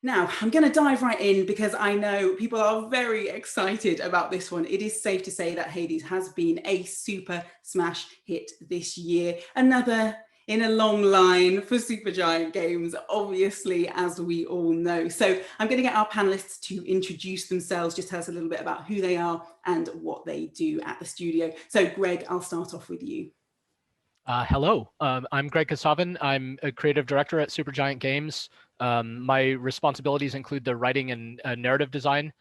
Now, I'm going to dive right in because I know people are very excited about this one. It is safe to say that Hades has been a super smash hit this year. Another in a long line for Supergiant Games, obviously, as we all know. So I'm going to get our panelists to introduce themselves, just tell us a little bit about who they are and what they do at the studio. So Greg, I'll start off with you. Hello, I'm Greg Kasavin. I'm a creative director at Supergiant Games. My responsibilities include the writing and narrative design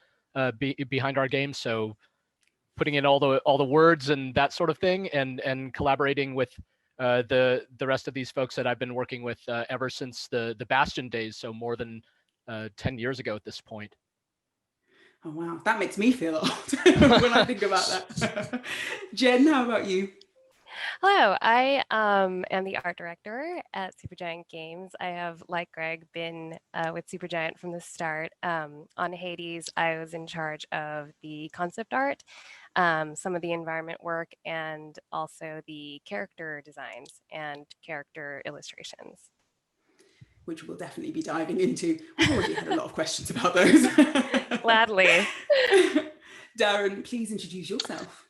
behind our games. So putting in all the words and that sort of thing, and collaborating with the rest of these folks that I've been working with ever since the Bastion days. So more than 10 years ago at this point. Oh wow, that makes me feel old when I think about that. Jen, how about you? Hello, I am the art director at Supergiant Games. I have, like Greg, been with Supergiant from the start. On Hades, I was in charge of the concept art, some of the environment work, and also the character designs and character illustrations. Which we'll definitely be diving into. We've already had a lot of questions about those. Gladly. Darren, please introduce yourself.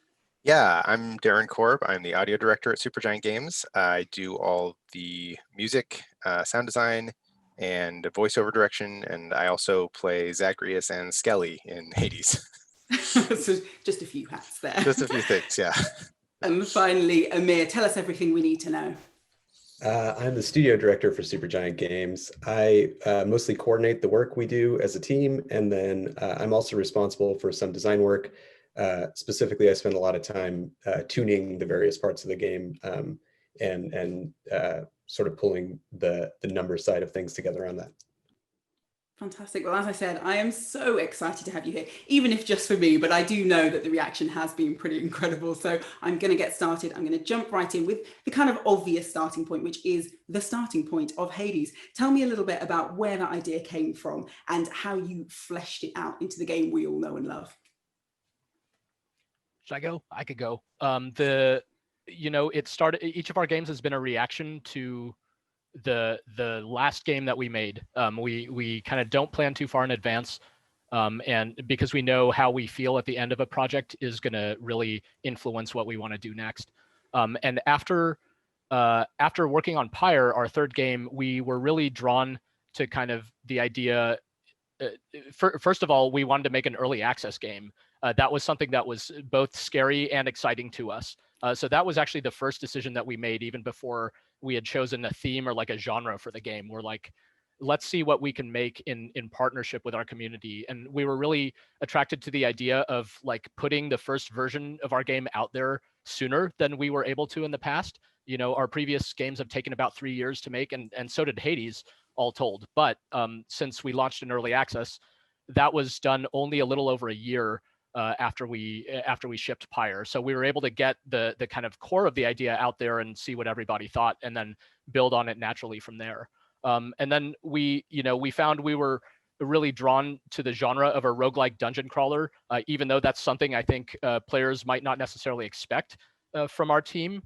Yeah, I'm Darren Korb. I'm the audio director at Supergiant Games. I do all the music, sound design, and voiceover direction, and I also play Zagreus and Skelly in Hades. So just a few hats there. Just a few things, yeah. And finally, Amir, tell us everything we need to know. I'm the studio director for Supergiant Games. I mostly coordinate the work we do as a team, and then I'm also responsible for some design work. Specifically, I spend a lot of time tuning the various parts of the game and sort of pulling the number side of things together on that. Fantastic. Well, as I said, I am so excited to have you here, even if just for me, but I do know that the reaction has been pretty incredible. So I'm going to get started. I'm going to jump right in with the kind of obvious starting point, which is the starting point of Hades. Tell me a little bit about where that idea came from and how you fleshed it out into the game we all know and love. Should I go? I could go. It started. Each of our games has been a reaction to the last game that we made. We kind of don't plan too far in advance, and because we know how we feel at the end of a project is going to really influence what we want to do next. And after working on Pyre, our third game, we were really drawn to kind of the idea. First of all, we wanted to make an early access game. That was something that was both scary and exciting to us. So that was actually the first decision that we made, even before we had chosen a theme or like a genre for the game. We're like, let's see what we can make in partnership with our community. And we were really attracted to the idea of like putting the first version of our game out there sooner than we were able to in the past. You know, our previous games have taken about 3 years to make, and so did Hades, all told. But since we launched in early access, that was done only a little over a year after we shipped Pyre. So we were able to get the kind of core of the idea out there and see what everybody thought, and then build on it naturally from there. And then we found we were really drawn to the genre of a roguelike dungeon crawler, even though that's something I think players might not necessarily expect from our team.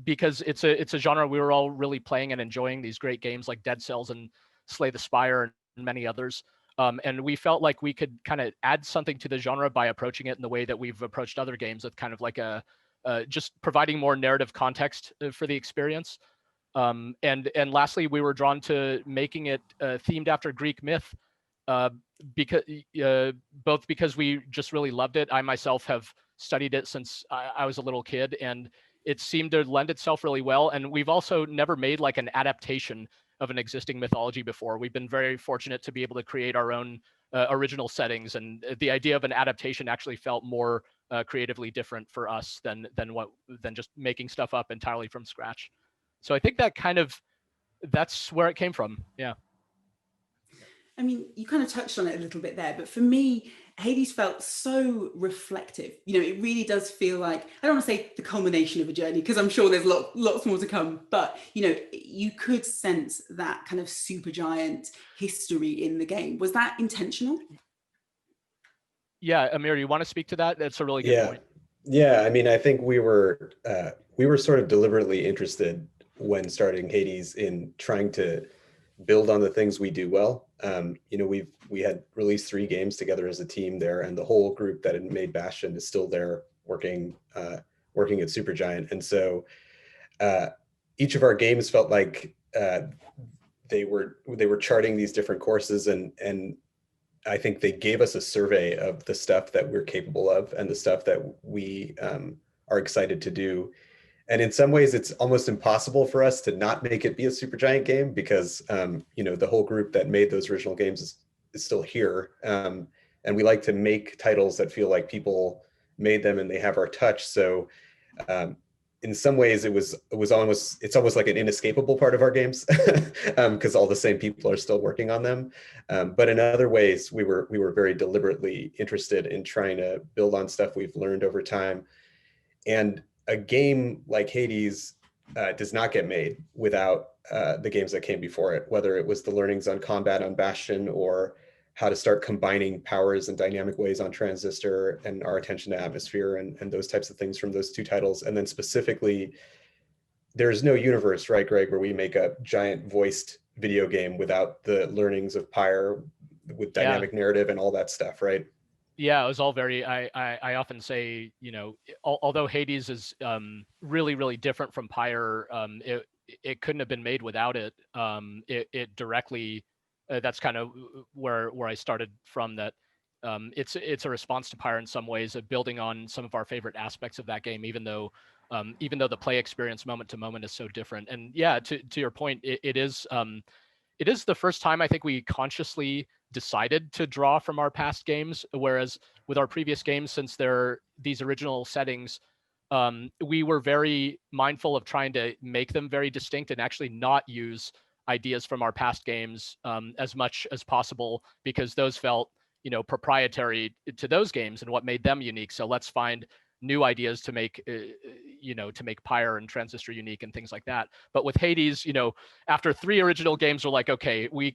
Because it's a genre we were all really playing and enjoying, these great games like Dead Cells and Slay the Spire and many others. And we felt like we could kind of add something to the genre by approaching it in the way that we've approached other games, with kind of like just providing more narrative context for the experience. And lastly, we were drawn to making it themed after Greek myth, both because we just really loved it. I myself have studied it since I was a little kid, and it seemed to lend itself really well. And we've also never made like an adaptation of an existing mythology before. We've been very fortunate to be able to create our own original settings, and the idea of an adaptation actually felt more creatively different for us than just making stuff up entirely from scratch. So I think that's where it came from. Yeah. I mean, you kind of touched on it a little bit there, but for me, Hades felt so reflective. You know, it really does feel like, I don't want to say the culmination of a journey, because I'm sure there's lots more to come, but, you know, you could sense that kind of Supergiant history in the game. Was that intentional? Yeah, Amir, you want to speak to that? That's a really good point. Yeah, I mean, I think we were sort of deliberately interested when starting Hades in trying to build on the things we do well. You know, we had released 3 games together as a team there, and the whole group that had made Bastion is still there working working at Supergiant. And so each of our games felt like they were charting these different courses, and I think they gave us a survey of the stuff that we're capable of and the stuff that we are excited to do. And in some ways, it's almost impossible for us to not make it be a Supergiant game, because you know, the whole group that made those original games is still here, and we like to make titles that feel like people made them and they have our touch. So in some ways, it's almost like an inescapable part of our games, because all the same people are still working on them. But in other ways, we were very deliberately interested in trying to build on stuff we've learned over time. And a game like Hades does not get made without the games that came before it, whether it was the learnings on combat on Bastion, or how to start combining powers in dynamic ways on Transistor, and our attention to atmosphere and those types of things from those 2 titles. And then specifically, there's no universe, right, Greg, where we make a giant voiced video game without the learnings of Pyre with dynamic narrative and all that stuff, right? Yeah, it was all very, I often say, you know, although Hades is really, really different from Pyre, it couldn't have been made without it. It directly, that's kind of where I started from, that it's a response to Pyre in some ways, of building on some of our favorite aspects of that game, even though the play experience moment to moment is so different. And yeah, to your point, it is the first time I think we consciously decided to draw from our past games, whereas with our previous games, since they're these original settings, we were very mindful of trying to make them very distinct and actually not use ideas from our past games as much as possible, because those felt, you know, proprietary to those games and what made them unique. So let's find new ideas to make, you know, to make Pyre and Transistor unique and things like that. But with Hades, you know, after 3 original games, we're like, okay, we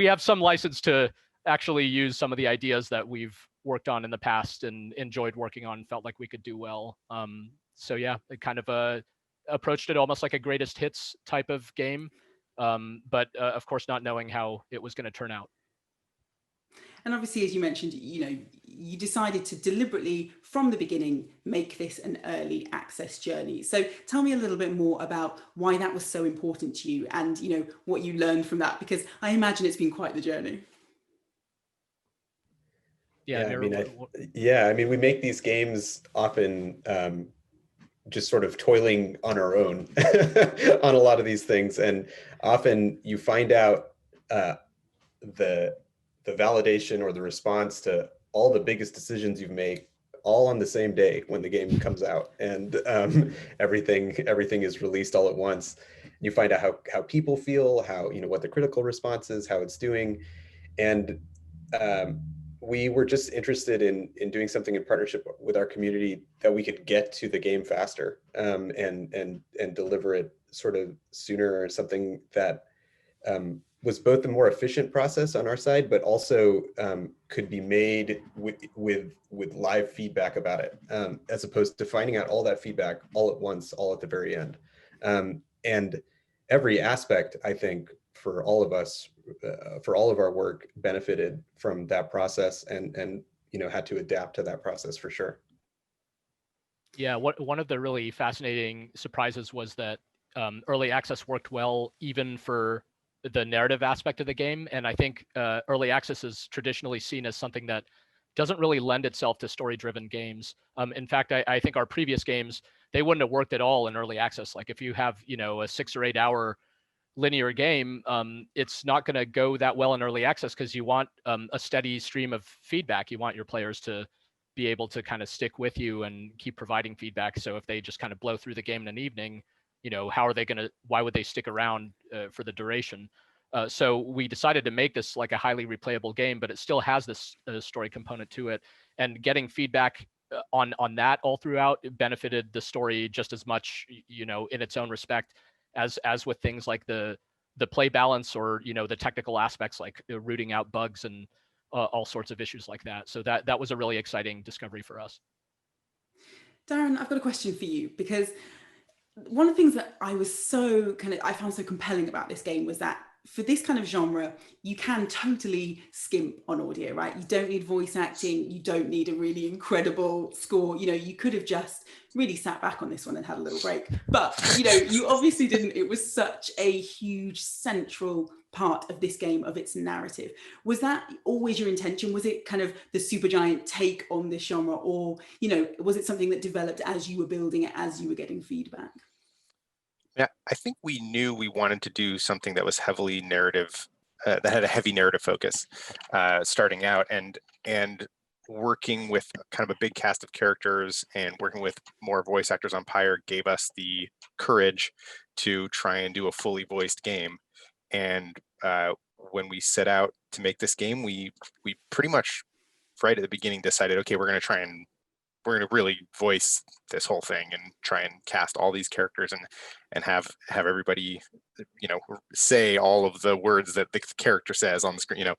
have some license to actually use some of the ideas that we've worked on in the past and enjoyed working on, felt like we could do well. So yeah, it kind of approached it almost like a greatest hits type of game, but of course not knowing how it was going to turn out. And obviously, as you mentioned, you know, you decided to deliberately, from the beginning, make this an early access journey. So tell me a little bit more about why that was so important to you, and, you know, what you learned from that, because I imagine it's been quite the journey. Yeah, I mean, we make these games often just sort of toiling on our own on a lot of these things, and often you find out the validation or the response to all the biggest decisions you've made all on the same day when the game comes out, and everything is released all at once. You find out how people feel, how, you know, what the critical response is, how it's doing. And we were just interested in doing something in partnership with our community that we could get to the game faster, and deliver it sort of sooner, or something that was both a more efficient process on our side, but also could be made with live feedback about it, as opposed to finding out all that feedback all at once, all at the very end. And every aspect, I think, for all of us, for all of our work, benefited from that process, and you know, had to adapt to that process for sure. Yeah, one of the really fascinating surprises was that early access worked well even for the narrative aspect of the game. And I think early access is traditionally seen as something that doesn't really lend itself to story-driven games. In fact, I think our previous games, they wouldn't have worked at all in early access. Like if you have, you know, a 6 or 8 hour linear game, it's not going to go that well in early access, because you want a steady stream of feedback. You want your players to be able to kind of stick with you and keep providing feedback. So if they just kind of blow through the game in an evening, you know, why would they stick around for the duration? So we decided to make this like a highly replayable game, but it still has this story component to it. And getting feedback on that all throughout, it benefited the story just as much, you know, in its own respect, as with things like the play balance, or, you know, the technical aspects like rooting out bugs and all sorts of issues like that. So that was a really exciting discovery for us. Darren, I've got a question for you, because one of the things that I found so compelling about this game was that for this kind of genre, you can totally skimp on audio, right? You don't need voice acting. You don't need a really incredible score. You know, you could have just really sat back on this one and had a little break. But, you know, you obviously didn't. It was such a huge central part of this game, of its narrative. Was that always your intention? Was it kind of the Supergiant take on this genre? Or, you know, was it something that developed as you were building it, as you were getting feedback? Yeah, I think we knew we wanted to do something that was heavily narrative, that had a heavy narrative focus starting out, and working with kind of a big cast of characters and working with more voice actors on Pyre gave us the courage to try and do a fully voiced game. And when we set out to make this game, we pretty much right at the beginning decided, okay, we're going to really voice this whole thing and try and cast all these characters and have everybody, you know, say all of the words that the character says on the screen, you know.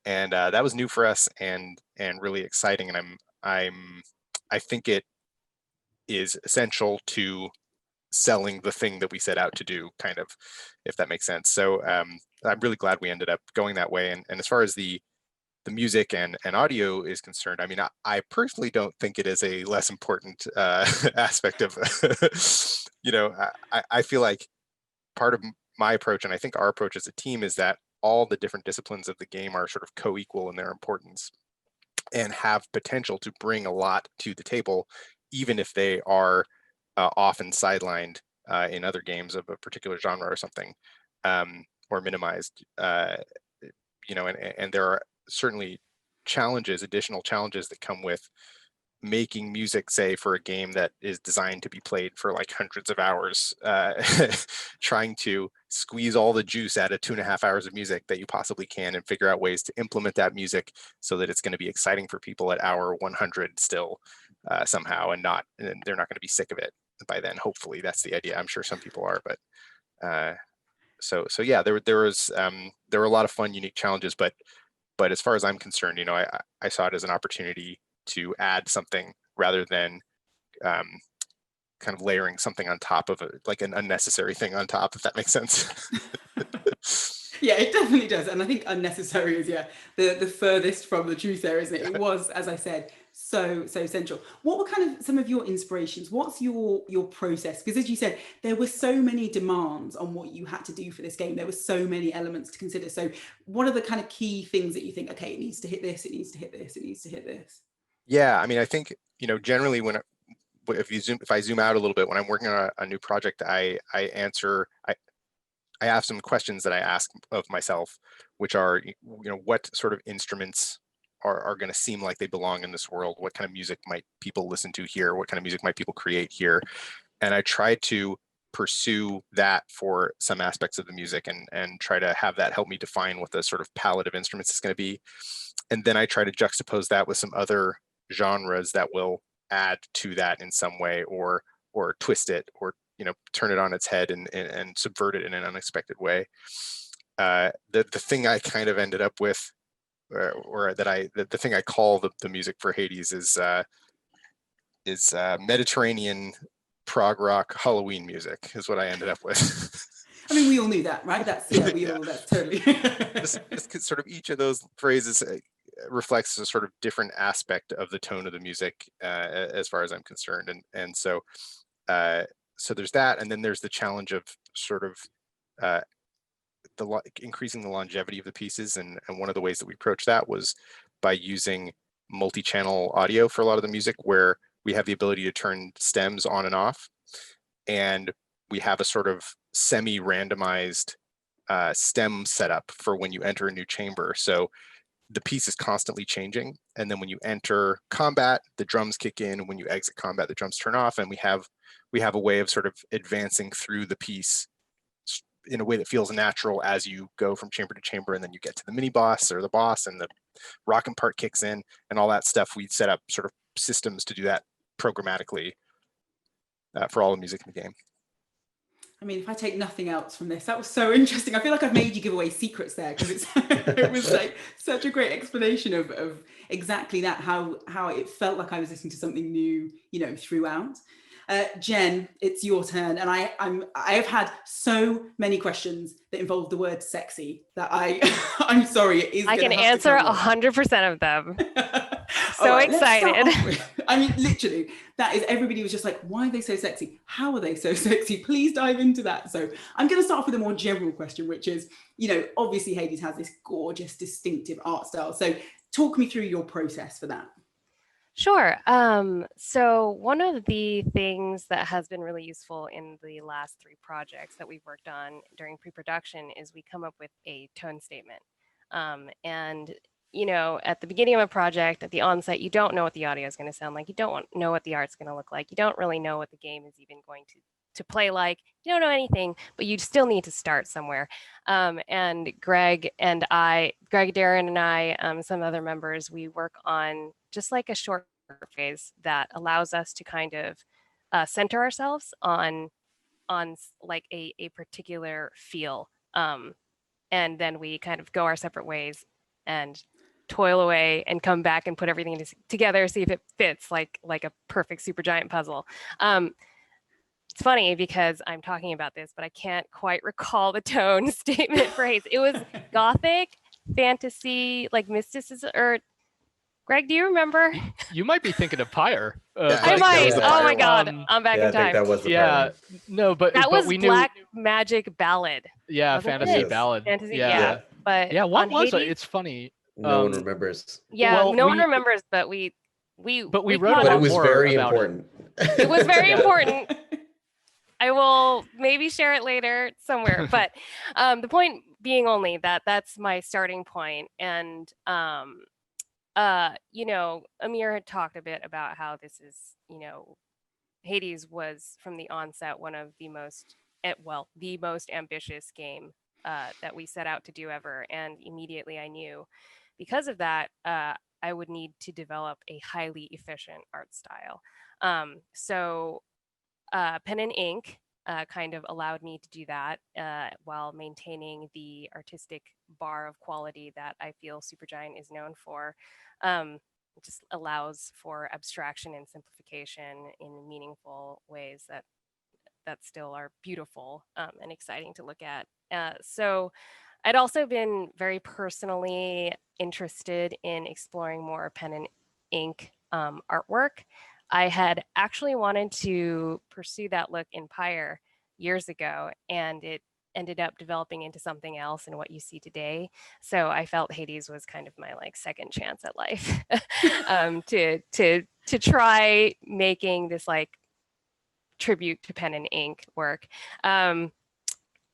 And that was new for us and really exciting. And I think it is essential to selling the thing that we set out to do, kind of, if that makes sense. So I'm really glad we ended up going that way. And as far as the music and audio is concerned, I mean, I personally don't think it is a less important aspect of, you know, I feel like part of my approach, and I think our approach as a team, is that all the different disciplines of the game are sort of co-equal in their importance and have potential to bring a lot to the table, even if they are often sidelined in other games of a particular genre or something, or minimized, you know, and there are certainly additional challenges that come with making music, say, for a game that is designed to be played for like hundreds of hours, trying to squeeze all the juice out of 2.5 hours of music that you possibly can and figure out ways to implement that music so that it's going to be exciting for people at hour 100 still somehow, and they're not going to be sick of it by then. Hopefully that's the idea. I'm sure some people are, but so yeah, there were a lot of fun, unique challenges, but as far as I'm concerned, you know, I saw it as an opportunity to add something rather than kind of layering something on top of it, like an unnecessary thing on top, if that makes sense. Yeah, it definitely does. And I think unnecessary is, the furthest from the truth there, isn't it? It was, as I said, so essential. What were kind of some of your inspirations? What's your process? Because as you said, there were so many demands on what you had to do for this game. There were so many elements to consider. So what are the kind of key things that you think, okay, it needs to hit this, it needs to hit this, it needs to hit this? Yeah, I mean, I think, you know, generally if I zoom out a little bit, when I'm working on a new project, I have some questions that I ask of myself, which are, you know, what sort of instruments are going to seem like they belong in this world? What kind of music might people listen to here? What kind of music might people create here? And I try to pursue that for some aspects of the music and try to have that help me define what the sort of palette of instruments is going to be. And then I try to juxtapose that with some other genres that will add to that in some way, or twist it, or, you know, turn it on its head and subvert it in an unexpected way. The thing I kind of ended up with, the thing I call the music for Hades is Mediterranean prog rock Halloween music is what I ended up with. I mean, we all knew that, right? That's that's totally. Just sort of each of those phrases reflects a sort of different aspect of the tone of the music, as far as I'm concerned, and so there's that, and then there's the challenge of sort of increasing the longevity of the pieces, and one of the ways that we approach that was by using multi-channel audio for a lot of the music, where we have the ability to turn stems on and off, and we have a sort of semi-randomized stem setup for when you enter a new chamber. So the piece is constantly changing, and then when you enter combat, the drums kick in, and when you exit combat, the drums turn off, and we have a way of sort of advancing through the piece in a way that feels natural as you go from chamber to chamber, and then you get to the mini boss or the boss, and the rockin' part kicks in, and all that stuff. We set up sort of systems to do that programmatically for all the music in the game. I mean, if I take nothing else from this, that was so interesting. I feel like I've made you give away secrets there, because it was like such a great explanation of exactly that, how it felt like I was listening to something new, you know, throughout. Jen, it's your turn, and I've had so many questions that involve the word sexy that I'm sorry, it is. I can answer 100% of them. So right, excited. I mean, literally, that is, everybody was just like, why are they so sexy? How are they so sexy? Please dive into that. So I'm going to start off with a more general question, which is, obviously Hades has this gorgeous, distinctive art style. So talk me through your process for that. Sure. So one of the things that has been really useful in the last 3 projects that we've worked on during pre-production is we come up with a tone statement. And at the beginning of a project, at the onset, you don't know what the audio is going to sound like. You don't know what the art's going to look like. You don't really know what the game is even going to play like. You don't know anything, but you still need to start somewhere. And Greg, Darren, and I, some other members, we work on just like a short phase that allows us to kind of center ourselves on like a particular feel. And then we kind of go our separate ways and toil away and come back and put everything together, see if it fits like a perfect Supergiant puzzle. It's funny because I'm talking about this, but I can't quite recall the tone statement for Hades. It was gothic, fantasy, like mysticism, or Greg, do you remember? You might be thinking of Pyre. I might. Oh my God, I'm back in time. I think that was the Pyre. No, but that was we Black knew... Magic Ballad. Yeah, fantasy ballad. Fantasy, yeah. But yeah, what was Hades, it? It's funny. No one remembers. Yeah, well, no one remembers, but we wrote a lot But it was more very about important. It was very important. I will maybe share it later somewhere, but the point being only that that's my starting point. And Amir had talked a bit about how this is, Hades was from the onset one of the most ambitious game that we set out to do ever. And immediately I knew because of that, I would need to develop a highly efficient art style. So pen and ink kind of allowed me to do that while maintaining the artistic bar of quality that I feel Supergiant is known for. It just allows for abstraction and simplification in meaningful ways that still are beautiful and exciting to look at. So I'd also been very personally interested in exploring more pen and ink artwork. I had actually wanted to pursue that look in Pyre years ago, and it ended up developing into something else in what you see today. So I felt Hades was kind of my like second chance at life to try making this like tribute to pen and ink work.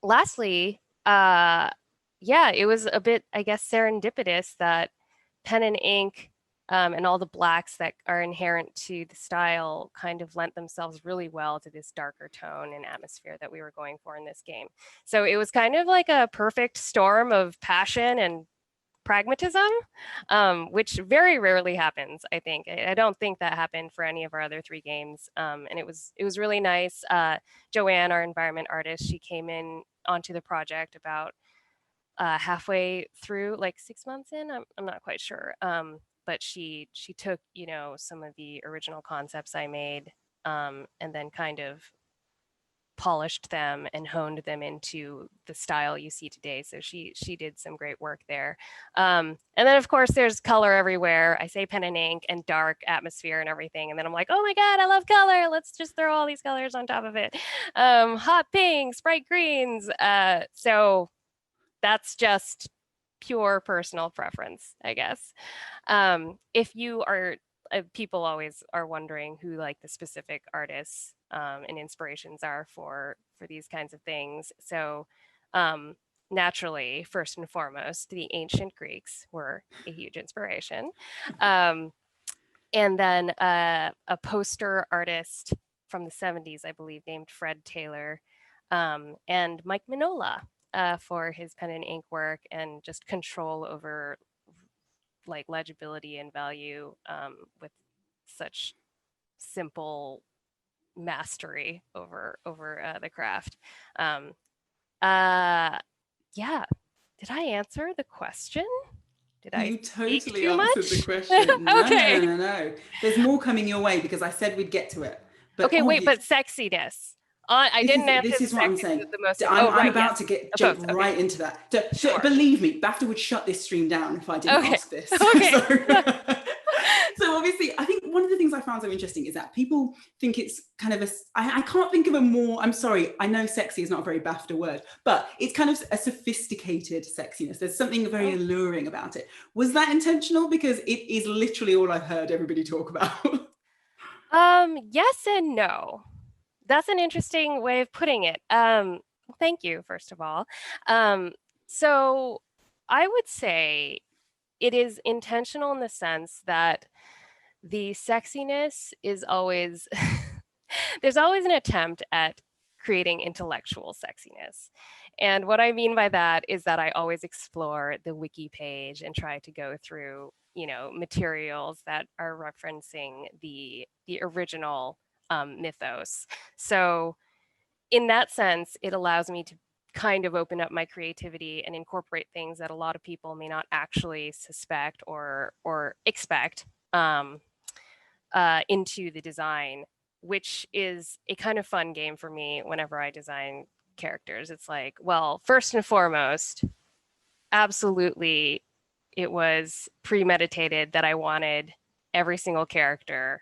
Lastly, it was a bit, I guess, serendipitous that pen and ink and all the blacks that are inherent to the style kind of lent themselves really well to this darker tone and atmosphere that we were going for in this game. So it was kind of like a perfect storm of passion and pragmatism, which very rarely happens, I think. I don't think that happened for any of our other 3 games. And it was really nice. Joanne, our environment artist, she came in onto the project about halfway through, like 6 months in, I'm not quite sure. But she took, some of the original concepts I made and then kind of polished them and honed them into the style you see today. So she did some great work there. And then of course there's color everywhere. I say pen and ink and dark atmosphere and everything. And then I'm like, oh my God, I love color. Let's just throw all these colors on top of it. Hot pinks, bright greens. So that's just pure personal preference, I guess. If you are, people always are wondering who like the specific artists and inspirations are for these kinds of things. So naturally, first and foremost, the ancient Greeks were a huge inspiration. And then a poster artist from the 70s, I believe, named Fred Taylor, and Mike Mignola for his pen and ink work and just control over like legibility and value with such simple mastery over the craft. Yeah, did I answer the question? You totally answered the question. Okay. No. There's more coming your way because I said we'd get to it. Okay, wait, but sexiness. I didn't answer. This is what I'm saying. I'm about to jump right into that. So, believe me, BAFTA would shut this stream down if I didn't ask this. Okay. So obviously, I think one of the things I found so interesting is that people think it's kind of I can't think of a more, I'm sorry, I know sexy is not a very BAFTA word, but it's kind of a sophisticated sexiness. There's something very alluring about it. Was that intentional? Because it is literally all I've heard everybody talk about. Yes and no. That's an interesting way of putting it. Thank you, first of all. So I would say it is intentional in the sense that the sexiness is always, there's always an attempt at creating intellectual sexiness. And what I mean by that is that I always explore the wiki page and try to go through, materials that are referencing the original mythos. So in that sense, it allows me to kind of open up my creativity and incorporate things that a lot of people may not actually suspect or expect into the design, which is a kind of fun game for me whenever I design characters. It's like, well, first and foremost, absolutely, it was premeditated that I wanted every single character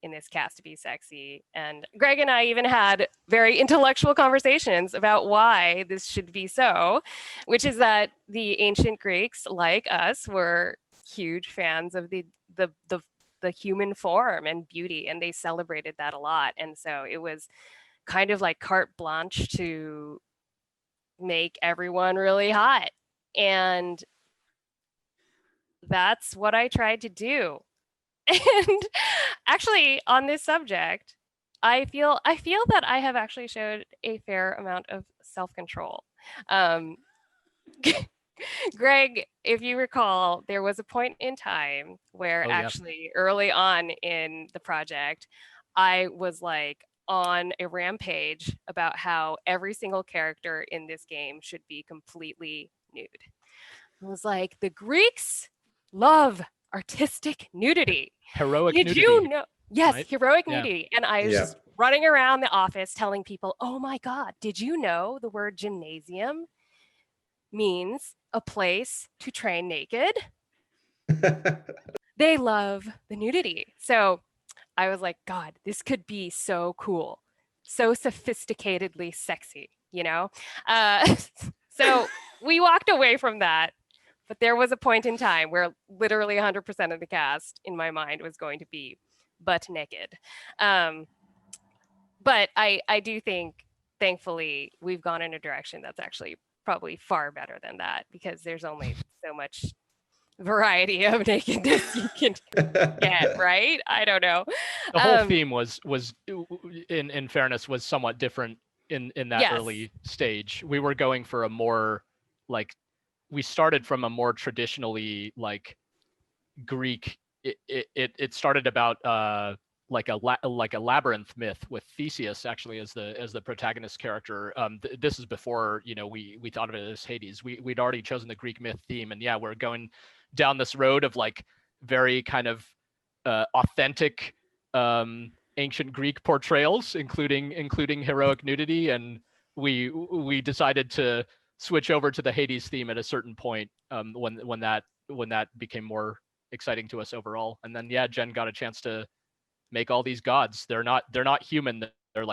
in this cast to be sexy. And Greg and I even had very intellectual conversations about why this should be so, which is that the ancient Greeks, like us, were huge fans of the human form and beauty, and they celebrated that a lot. And so it was kind of like carte blanche to make everyone really hot. And that's what I tried to do. And actually, on this subject, I feel that I have actually showed a fair amount of self-control. Greg, if you recall, there was a point in time where actually early on in the project, I was like on a rampage about how every single character in this game should be completely nude. I was like, the Greeks love artistic nudity. Heroic nudity. Did you know? Yes, right? Heroic nudity. And I was just running around the office telling people, oh my God, did you know the word gymnasium means a place to train naked? They love the nudity. So I was like, God, this could be so cool, so sophisticatedly sexy, So we walked away from that. But there was a point in time where literally 100% of the cast in my mind was going to be butt naked. But I do think, thankfully, we've gone in a direction that's actually probably far better than that, because there's only so much variety of nakedness you can get, right? I don't know. The whole theme was in fairness, was somewhat different in that early stage. We were going for a more we started from a more traditionally Greek. It started about like a labyrinth myth with Theseus actually as the protagonist character. This is before we thought of it as Hades. We'd already chosen the Greek myth theme, and we're going down this road of very kind of authentic ancient Greek portrayals, including heroic nudity, and we decided to switch over to the Hades theme at a certain point when that became more exciting to us overall. And then Jen got a chance to make all these gods. They're not human. They're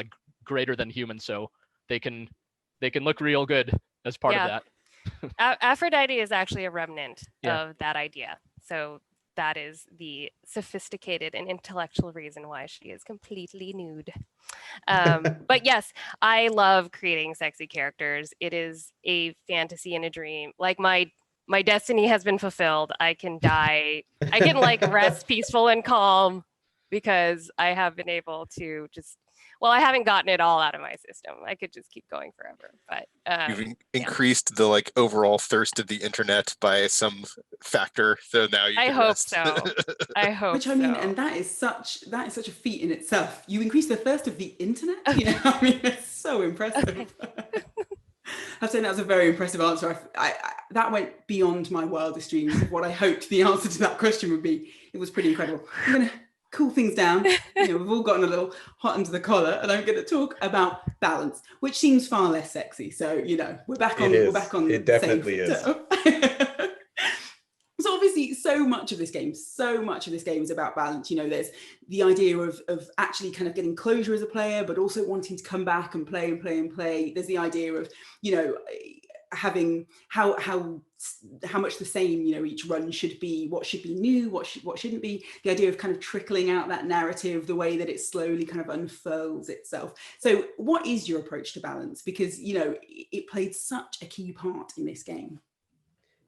greater than human, so they can look real good as part of that. Aphrodite is actually a remnant of that idea. So that is the sophisticated and intellectual reason why she is completely nude. But yes, I love creating sexy characters. It is a fantasy and a dream. My destiny has been fulfilled. I can die. I can rest peaceful and calm because I have been able to I haven't gotten it all out of my system. I could just keep going forever, but you've increased the overall thirst of the internet by some factor. So now you can hope rest. so. I hope. Which I mean, and that is such a feat in itself. You increase the thirst of the internet. It's so impressive. Okay. I'd say that was a very impressive answer. I that went beyond my wildest dreams of what I hoped the answer to that question would be. It was pretty incredible. cool things down. We've all gotten a little hot under the collar, and I'm going to talk about balance, which seems far less sexy. So we're back on. We're back on. It definitely is. So obviously, so much of this game is about balance. There's the idea of actually kind of getting closure as a player, but also wanting to come back and play and play and play. There's the idea of having how much the same each run should be, what should be new, what shouldn't be, the idea of kind of trickling out that narrative, the way that it slowly kind of unfurls itself. So what is your approach to balance? Because it played such a key part in this game.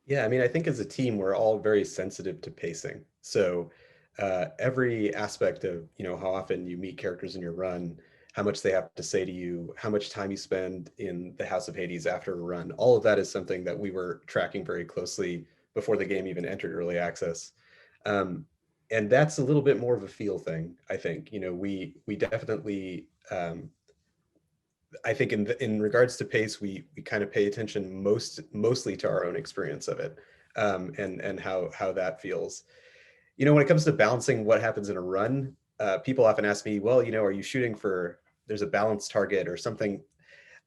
Yeah, I mean, I think as a team, we're all very sensitive to pacing. So every aspect of, how often you meet characters in your run, how much they have to say to you, how much time you spend in the House of Hades after a run, all of that is something that we were tracking very closely before the game even entered early access. And that's a little bit more of a feel thing, I think. We definitely, I think in regards to pace, we kind of pay attention mostly to our own experience of it, and how that feels. When it comes to balancing what happens in a run, people often ask me, well, are you shooting for, there's a balance target or something?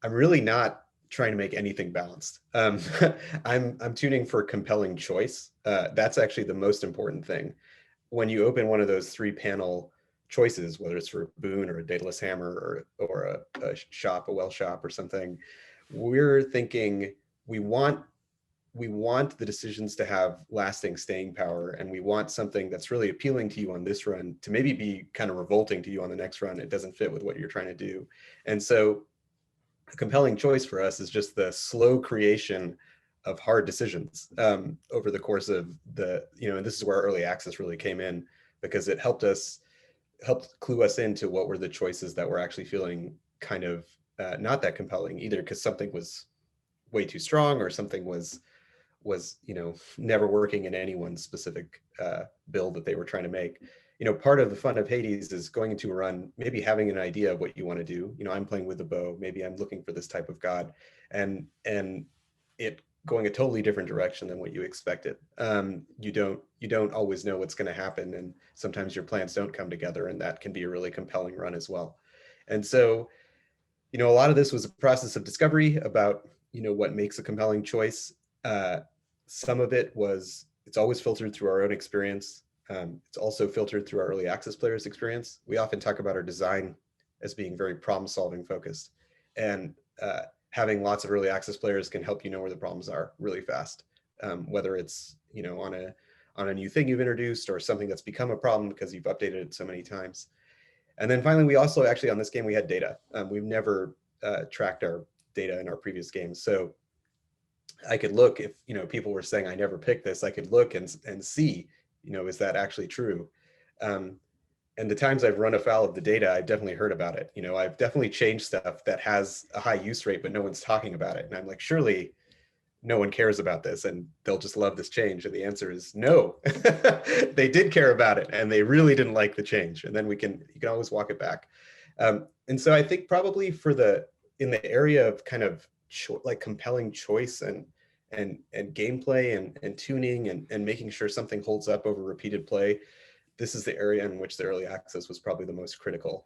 I'm really not trying to make anything balanced. I'm tuning for compelling choice. That's actually the most important thing. When you open one of those 3-panel choices, whether it's for a boon or a dataless hammer or a shop, a well shop or something, we're thinking we want the decisions to have lasting staying power, and we want something that's really appealing to you on this run to maybe be kind of revolting to you on the next run. It doesn't fit with what you're trying to do. And so a compelling choice for us is just the slow creation of hard decisions over the course of the, and this is where early access really came in, because it helped clue us into what were the choices that were actually feeling kind of not that compelling, either because something was way too strong or something was never working in anyone's specific build that they were trying to make. Part of the fun of Hades is going into a run, maybe having an idea of what you want to do. I'm playing with a bow, maybe I'm looking for this type of god, and it going a totally different direction than what you expected. You don't always know what's going to happen, and sometimes your plans don't come together, and that can be a really compelling run as well. And so, a lot of this was a process of discovery about what makes a compelling choice. Some of it was, it's always filtered through our own experience. It's also filtered through our early access players' experience. We often talk about our design as being very problem-solving focused, and having lots of early access players can help you know where the problems are really fast, whether it's on a new thing you've introduced or something that's become a problem because you've updated it so many times. And then finally, we also actually on this game we had data. We've never tracked our data in our previous games, so I could look, if people were saying I never picked this, I could look and see, is that actually true? And the times I've run afoul of the data, I've definitely heard about it. I've definitely changed stuff that has a high use rate, but no one's talking about it. And I'm like, surely no one cares about this and they'll just love this change. And the answer is no, they did care about it and they really didn't like the change. And then you can always walk it back. And so I think probably in the area of kind of like compelling choice and gameplay and tuning and making sure something holds up over repeated play, this is the area in which the early access was probably the most critical.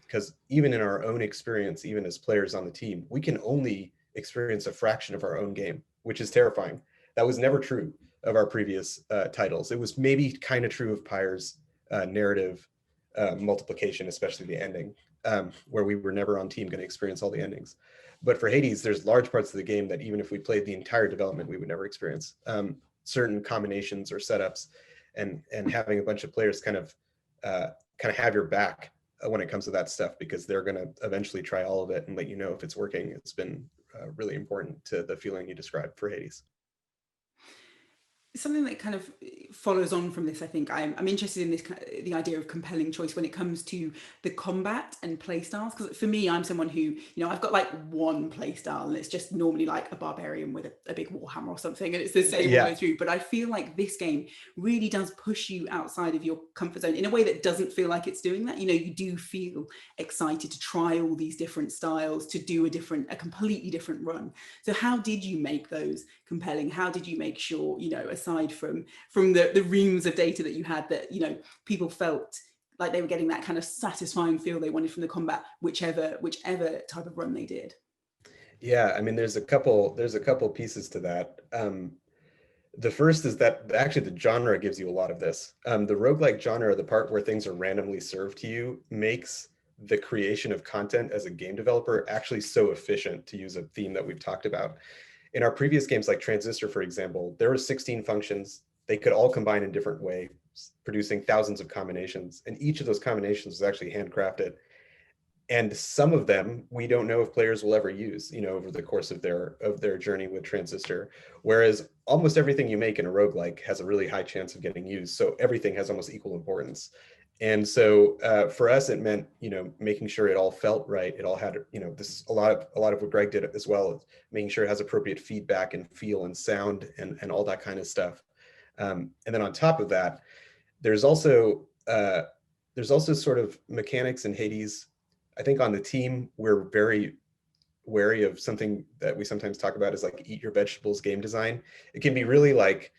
Because even in our own experience, even as players on the team, we can only experience a fraction of our own game, which is terrifying. That was never true of our previous titles. It was maybe kind of true of Pyre's narrative multiplication, especially the ending, where we were never on team going to experience all the endings. But for Hades, there's large parts of the game that even if we played the entire development, we would never experience. Certain combinations or setups, and having a bunch of players kind of have your back when it comes to that stuff, because they're going to eventually try all of it and let you know if it's working. It's been really important to the feeling you described for Hades. Something that kind of follows on from this, I think I'm interested in this, the idea of compelling choice when it comes to the combat and play styles. Because for me, I'm someone who, I've got like one play style, and it's just normally like a barbarian with a big warhammer or something, and it's the same all the way through. But I feel like this game really does push you outside of your comfort zone in a way that doesn't feel like it's doing that. You do feel excited to try all these different styles, to do a completely different run. So how did you make those compelling? How did you make sure, aside from the reams of data that you had, that people felt like they were getting that kind of satisfying feel they wanted from the combat, whichever type of run they did. Yeah, I mean, there's a couple pieces to that. The first is that actually the genre gives you a lot of this. The roguelike genre, the part where things are randomly served to you, makes the creation of content as a game developer actually so efficient, to use a theme that we've talked about. In our previous games like Transistor, for example, there were 16 functions. They could all combine in different ways, producing thousands of combinations. And each of those combinations was actually handcrafted. And some of them we don't know if players will ever use, over the course of their journey with Transistor. Whereas almost everything you make in a roguelike has a really high chance of getting used. So everything has almost equal importance. And so for us, it meant, making sure it all felt right. It all had, this a lot of what Greg did as well, making sure it has appropriate feedback and feel and sound and all that kind of stuff. And then on top of that, there's also sort of mechanics in Hades. I think on the team, we're very wary of something that we sometimes talk about is like eat your vegetables game design. It can be really like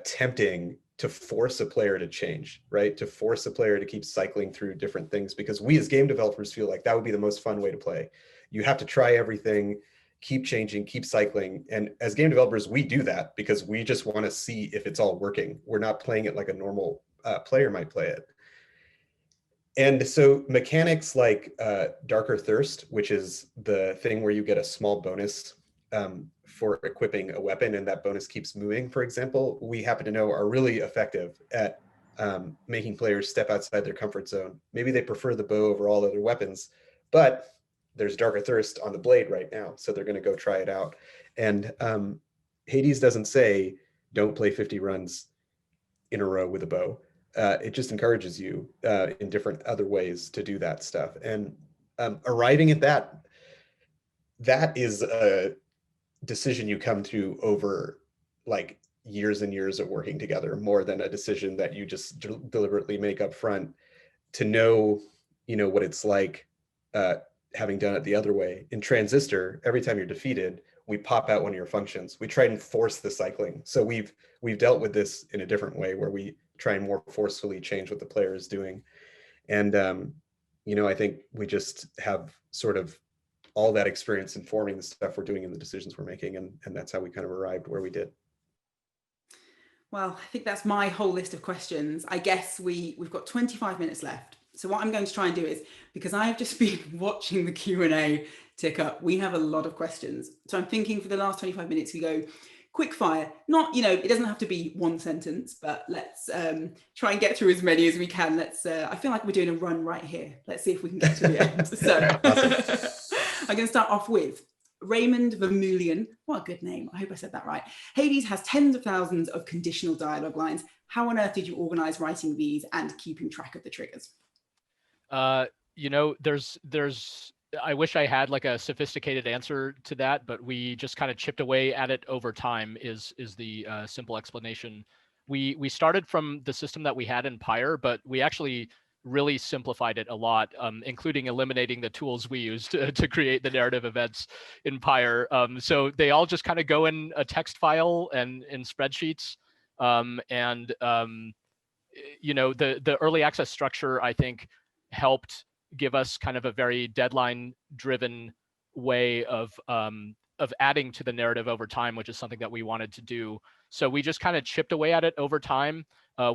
tempting to force a player to change, right? To force a player to keep cycling through different things, because we as game developers feel like that would be the most fun way to play. You have to try everything, keep changing, keep cycling. And as game developers, we do that because we just want to see if it's all working. We're not playing it like a normal player might play it. And so mechanics like Darker Thirst, which is the thing where you get a small bonus for equipping a weapon, and that bonus keeps moving, for example, we happen to know are really effective at making players step outside their comfort zone. Maybe they prefer the bow over all other weapons, but there's Darker Thirst on the blade right now, so they're going to go try it out. And Hades doesn't say, don't play 50 runs in a row with a bow. It just encourages you in different other ways to do that stuff. And arriving at that is a decision you come to over like years and years of working together, more than a decision that you just deliberately make up front to know, what it's like having done it the other way. In Transistor, every time you're defeated, we pop out one of your functions. We try and force the cycling. So we've dealt with this in a different way where we try and more forcefully change what the player is doing. And, I think we just have sort of all that experience informing the stuff we're doing and the decisions we're making. And that's how we kind of arrived where we did. Well, I think that's my whole list of questions. I guess we've got 25 minutes left. So what I'm going to try and do is, because I've just been watching the Q&A tick up, we have a lot of questions. So I'm thinking for the last 25 minutes, we go quick fire. Not, it doesn't have to be one sentence, but let's try and get through as many as we can. I feel like we're doing a run right here. Let's see if we can get to the end. So I'm going to start off with Raymond Vermeulen. What a good name. I hope I said that right. Hades has tens of thousands of conditional dialogue lines. How on earth did you organize writing these and keeping track of the triggers? There's I wish I had like a sophisticated answer to that, but we just kind of chipped away at it over time is the simple explanation. We started from the system that we had in Pyre, but we actually really simplified it a lot, including eliminating the tools we used to create the narrative events in Pyre. So they all just kind of go in a text file and in spreadsheets. The early access structure, I think, helped give us kind of a very deadline driven way of adding to the narrative over time, which is something that we wanted to do. So we just kind of chipped away at it over time.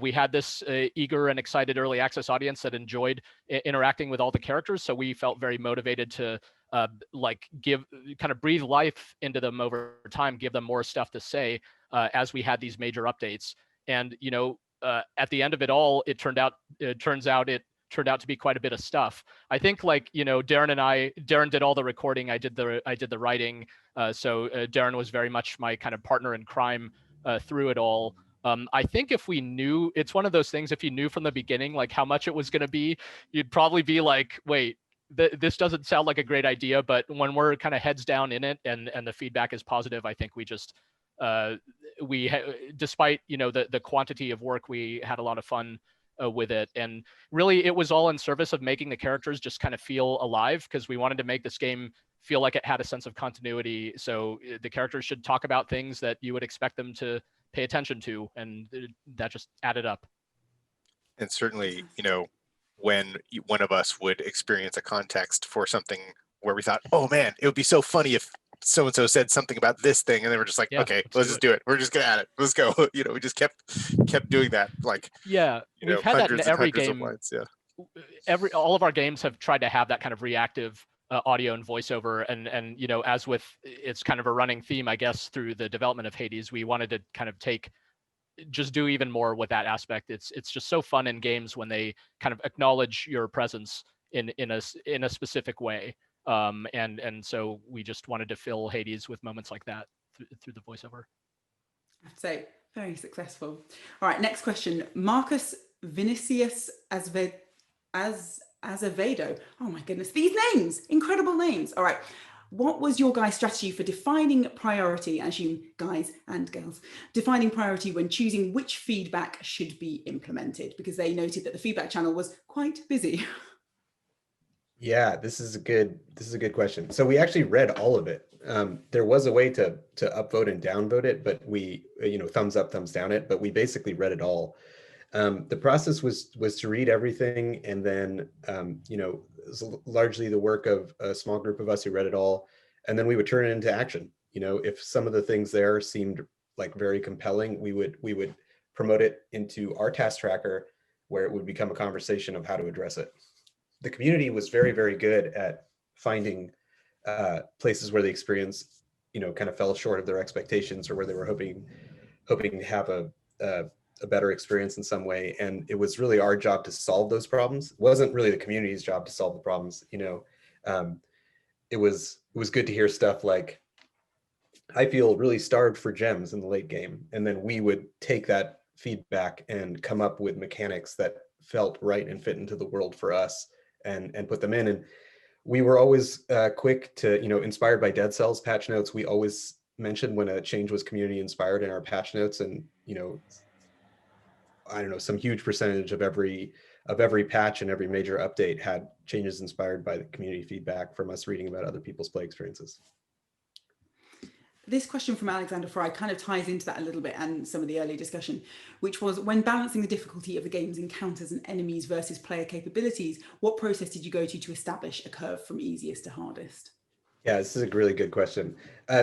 We had this eager and excited early access audience that enjoyed interacting with all the characters. So we felt very motivated to breathe life into them over time, give them more stuff to say as we had these major updates. And, at the end of it all, it turned out to be quite a bit of stuff. I think Darren did all the recording. I did the writing. So Darren was very much my kind of partner in crime through it all. I think if we knew, it's one of those things, if you knew from the beginning, like how much it was going to be, you'd probably be like, wait, this doesn't sound like a great idea. But when we're kind of heads down in it and the feedback is positive, I think we just, despite, the quantity of work, we had a lot of fun with it. And really it was all in service of making the characters just kind of feel alive, because we wanted to make this game feel like it had a sense of continuity. So the characters should talk about things that you would expect them to pay attention to, and that just added up. And certainly, when one of us would experience a context for something where we thought, oh man, it would be so funny if so-and-so said something about this thing, and they were just like, Yeah, okay, let's just do it. We're just gonna add it. Let's go. We just kept doing that, like, Yeah, we've had that in hundreds and every hundreds of game. lines. Yeah. All of our games have tried to have that kind of reactive audio and voiceover, and as with, it's kind of a running theme, I guess, through the development of Hades, we wanted to kind of just do even more with that aspect. It's just so fun in games when they kind of acknowledge your presence in a specific way. And so we just wanted to fill Hades with moments like that through the voiceover. I have to say, very successful. All right, next question. Marcus Vinicius Azevedo. Oh my goodness, these names, incredible names. All right. What was your guys' strategy for defining priority? I assume guys and girls, defining priority when choosing which feedback should be implemented, because they noted that the feedback channel was quite busy. Yeah, this is a good question. So we actually read all of it. There was a way to upvote and downvote it, but we, thumbs up, thumbs down it, but we basically read it all. The process was to read everything, and then, it was largely the work of a small group of us who read it all, and then we would turn it into action. If some of the things there seemed like very compelling, we would promote it into our task tracker, where it would become a conversation of how to address it. The community was very, very good at finding places where the experience, kind of fell short of their expectations, or where they were hoping to have a better experience in some way. And it was really our job to solve those problems. It wasn't really the community's job to solve the problems. It was good to hear stuff like, I feel really starved for gems in the late game. And then we would take that feedback and come up with mechanics that felt right and fit into the world for us, and put them in. And we were always quick to, inspired by Dead Cells patch notes, we always mentioned when a change was community inspired in our patch notes. And, I don't know, some huge percentage of every patch and every major update had changes inspired by the community feedback from us reading about other people's play experiences. This question from Alexander Fry kind of ties into that a little bit, and some of the earlier discussion, which was, when balancing the difficulty of the game's encounters and enemies versus player capabilities, what process did you go to establish a curve from easiest to hardest? Yeah, this is a really good question.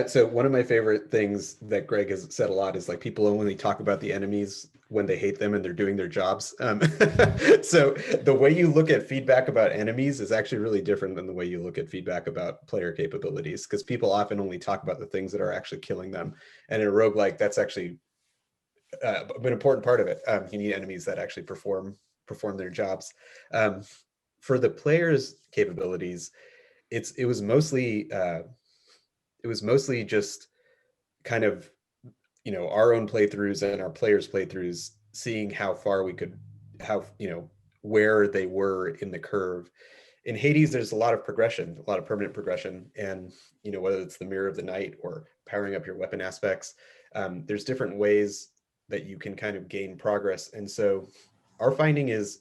So one of my favorite things that Greg has said a lot is, like, people only talk about the enemies when they hate them and they're doing their jobs. So the way you look at feedback about enemies is actually really different than the way you look at feedback about player capabilities, because people often only talk about the things that are actually killing them. And in a roguelike, that's actually an important part of it. You need enemies that actually perform their jobs. For the players' capabilities, it was mostly just kind of, our own playthroughs and our players' playthroughs, seeing how far we could, where they were in the curve. In Hades, there's a lot of progression, a lot of permanent progression, and whether it's the Mirror of the Night or powering up your weapon aspects, there's different ways that you can kind of gain progress. And so our finding is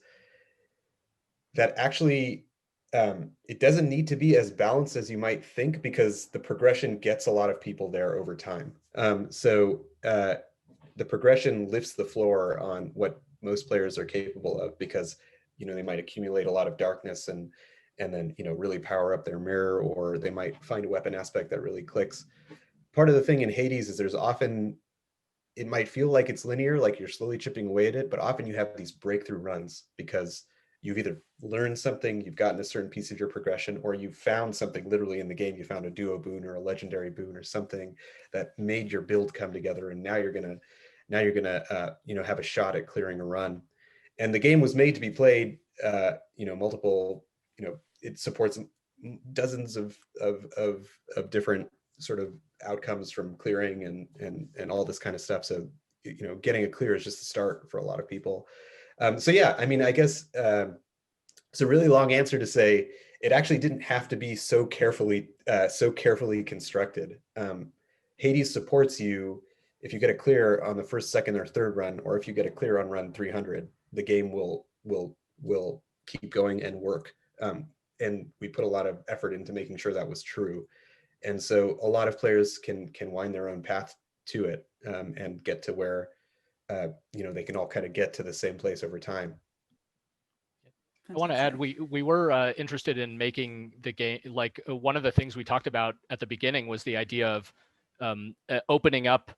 that actually, it doesn't need to be as balanced as you might think, because the progression gets a lot of people there over time. So the progression lifts the floor on what most players are capable of, because they might accumulate a lot of darkness and then really power up their mirror, or they might find a weapon aspect that really clicks. Part of the thing in Hades is there's often, it might feel like it's linear, like you're slowly chipping away at it, but often you have these breakthrough runs, because you've either learned something, you've gotten a certain piece of your progression, or you've found something literally in the game. You found a duo boon or a legendary boon or something that made your build come together, and now you're gonna have a shot at clearing a run. And the game was made to be played, multiple, it supports dozens of different sort of outcomes from clearing and all this kind of stuff. So getting a clear is just a start for a lot of people. So yeah, I mean, I guess it's a really long answer to say it actually didn't have to be so carefully constructed. Hades supports you if you get a clear on the first, second, or third run, or if you get a clear on run 300, the game will keep going and work. And we put a lot of effort into making sure that was true. And so a lot of players can wind their own path to it, and get to where they can all kind of get to the same place over time. I want to add, we were interested in making the game, like one of the things we talked about at the beginning was the idea of opening up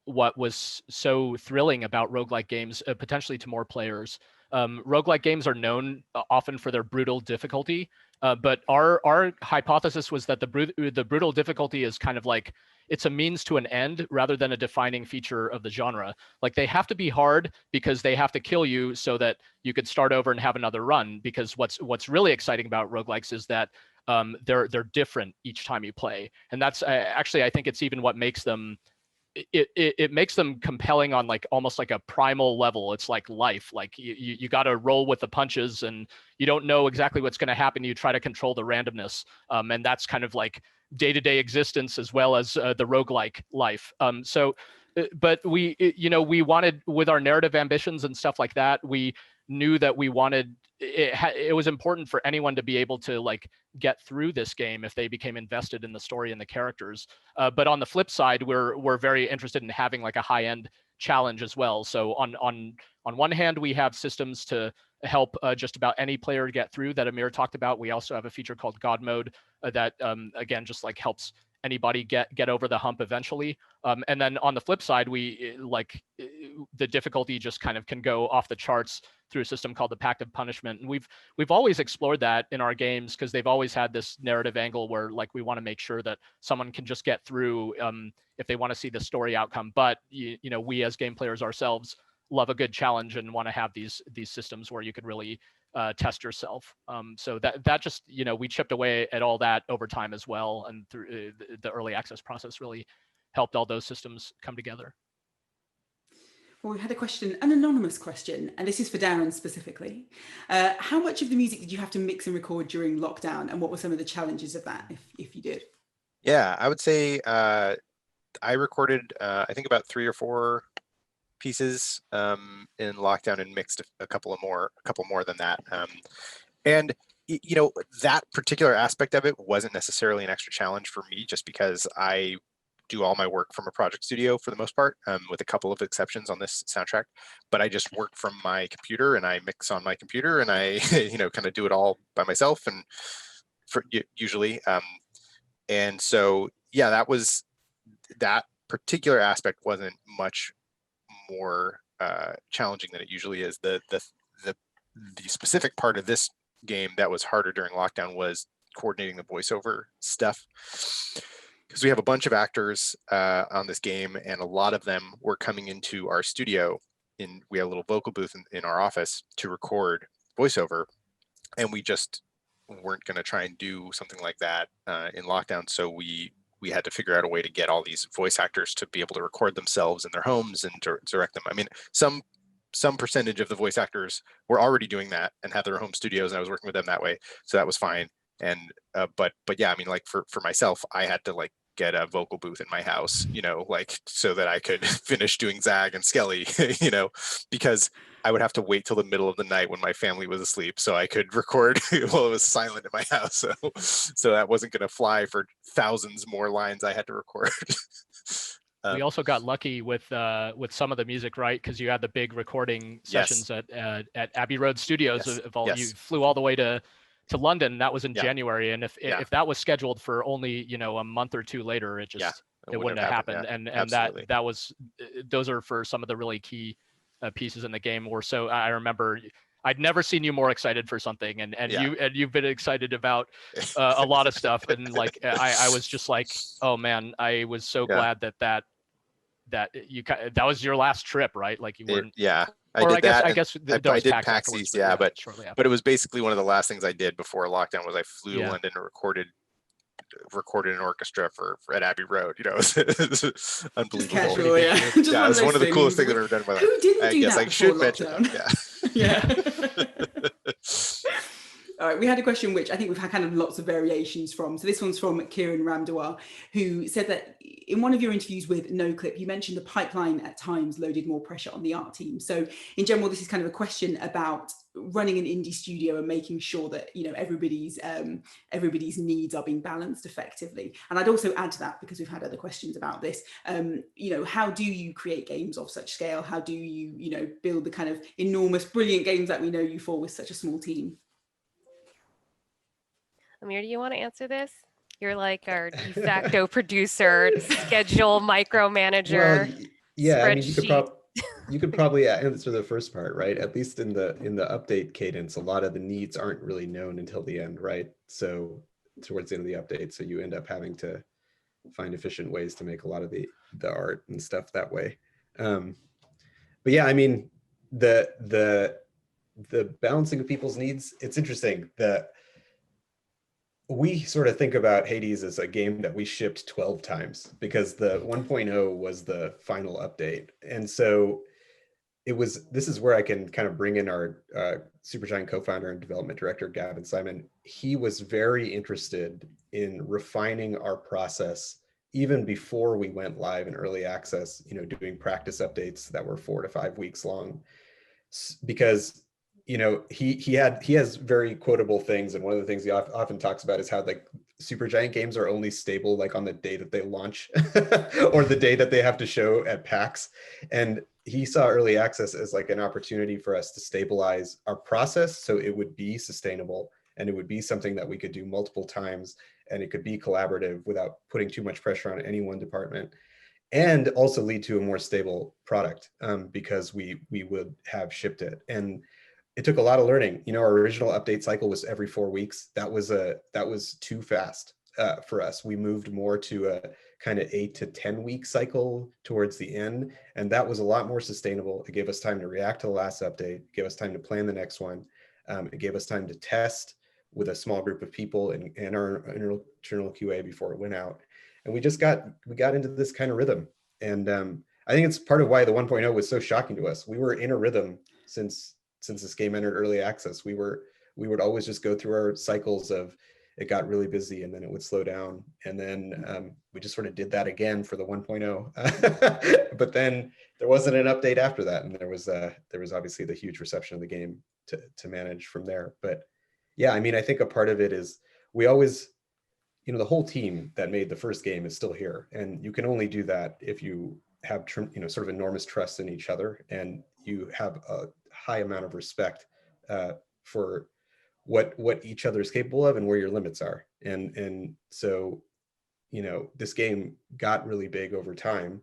what was so thrilling about roguelike games potentially to more players. Roguelike games are known often for their brutal difficulty, but our hypothesis was that the brutal difficulty is kind of like, it's a means to an end rather than a defining feature of the genre. Like they have to be hard because they have to kill you so that you could start over and have another run. Because what's really exciting about roguelikes is that they're different each time you play, and that's actually, I think it's even what makes them. It makes them compelling on like almost like a primal level. It's like life. Like you got to roll with the punches, and you don't know exactly what's going to happen. You try to control the randomness, and that's kind of like day-to-day existence as well as the roguelike life. But we wanted, with our narrative ambitions and stuff like that, we knew that we wanted it was important for anyone to be able to like get through this game if they became invested in the story and the characters. But on the flip side, we're very interested in having like a high-end challenge as well. So on one hand, we have systems to help just about any player get through that Amir talked about. We also have a feature called God Mode that again just like helps anybody get over the hump eventually. And then on the flip side, we like the difficulty just kind of can go off the charts through a system called the Pact of Punishment. And we've always explored that in our games because they've always had this narrative angle where like we want to make sure that someone can just get through if they want to see the story outcome. But you know, we as game players ourselves love a good challenge and want to have these systems where you could really test yourself. So that just, you know, we chipped away at all that over time as well, and through the early access process really helped all those systems come together. Well, we had a question, an anonymous question, and this is for Darren specifically. How much of the music did you have to mix and record during lockdown, and what were some of the challenges of that, if you did? Yeah, I would say I recorded I think about 3 or 4 pieces in lockdown and mixed a couple more than that. And you know, that particular aspect of it wasn't necessarily an extra challenge for me, just because I do all my work from a project studio for the most part, with a couple of exceptions on this soundtrack. But I just work from my computer and I mix on my computer and I, you know, kind of do it all by myself and usually. And so, yeah, that particular aspect wasn't much more challenging than it usually is. The specific part of this game that was harder during lockdown was coordinating the voiceover stuff, because we have a bunch of actors on this game, and a lot of them were coming into our studio. We had a little vocal booth in our office to record voiceover, and we just weren't going to try and do something like that in lockdown. So we had to figure out a way to get all these voice actors to be able to record themselves in their homes and direct them. I mean, some percentage of the voice actors were already doing that and had their home studios, and I was working with them that way, so that was fine. And but yeah, I mean, like for myself, I had to like get a vocal booth in my house, you know, like so that I could finish doing Zag and Skelly, you know, because I would have to wait till the middle of the night when my family was asleep so I could record while it was silent in my house. So that wasn't going to fly for thousands more lines I had to record. We also got lucky with some of the music, right? Because you had the big recording sessions at Abbey Road Studios. You flew all the way to London. That was in January, and if that was scheduled for only, you know, a month or two later, it wouldn't have happened. And that was, those are for some of the really key pieces in the game. Or so I remember I'd never seen you more excited for something, and you've been excited about a lot of stuff, and like I was just like, oh man, I was so glad that was your last trip, right? Like you weren't. I guess I did PAX East, but it was basically one of the last things I did before lockdown was I flew to London and recorded an orchestra for at Abbey Road. You know, it was unbelievable. Casual, it was one of the coolest things I've ever done in my life. Who didn't do that? I should mention that. All right, we had a question which I think we've had kind of lots of variations from. So this one's from Kieran Ramdawar, who said that in one of your interviews with NoClip, you mentioned the pipeline at times loaded more pressure on the art team. So in general, this is kind of a question about running an indie studio and making sure that, you know, everybody's needs are being balanced effectively. And I'd also add to that, because we've had other questions about this, you know, how do you create games of such scale? How do you, you know, build the kind of enormous, brilliant games that we know you for with such a small team? Amir, do you want to answer this? You're like our de facto producer, schedule micromanager, Well, yeah, I mean, spreadsheet. you could probably answer the first part, right? At least in the update cadence, a lot of the needs aren't really known until the end, right? So towards the end of the update, so you end up having to find efficient ways to make a lot of the art and stuff that way. But yeah, I mean, the balancing of people's needs, it's interesting that we sort of think about Hades as a game that we shipped 12 times because the 1.0 was the final update. And so this is where I can kind of bring in our Supergiant co-founder and development director, Gavin Simon. He was very interested in refining our process even before we went live in early access, doing practice updates that were 4 to 5 weeks long, because he has very quotable things, and one of the things he often talks about is how like Supergiant games are only stable like on the day that they launch or the day that they have to show at PAX. And he saw early access as like an opportunity for us to stabilize our process so it would be sustainable and it would be something that we could do multiple times and it could be collaborative without putting too much pressure on any one department, and also lead to a more stable product because we would have shipped it. And it took a lot of learning. Our original update cycle was every 4 weeks. That was too fast for us. We moved more to a kind of 8 to 10 week cycle towards the end, and that was a lot more sustainable. It gave us time to react to the last update. It gave us time to plan the next one. It gave us time to test with a small group of people and our internal QA before it went out. And we got into this kind of rhythm. And I think it's part of why the 1.0 was so shocking to us. We were in a rhythm since this game entered early access. We would always just go through our cycles of it got really busy and then it would slow down. And then we just sort of did that again for the 1.0. But then there wasn't an update after that. And there was obviously the huge reception of the game to manage from there. But yeah, I mean, I think a part of it is we always, the whole team that made the first game is still here. And you can only do that if you have, sort of enormous trust in each other and you have a high amount of respect for what each other is capable of and where your limits are. And so, this game got really big over time,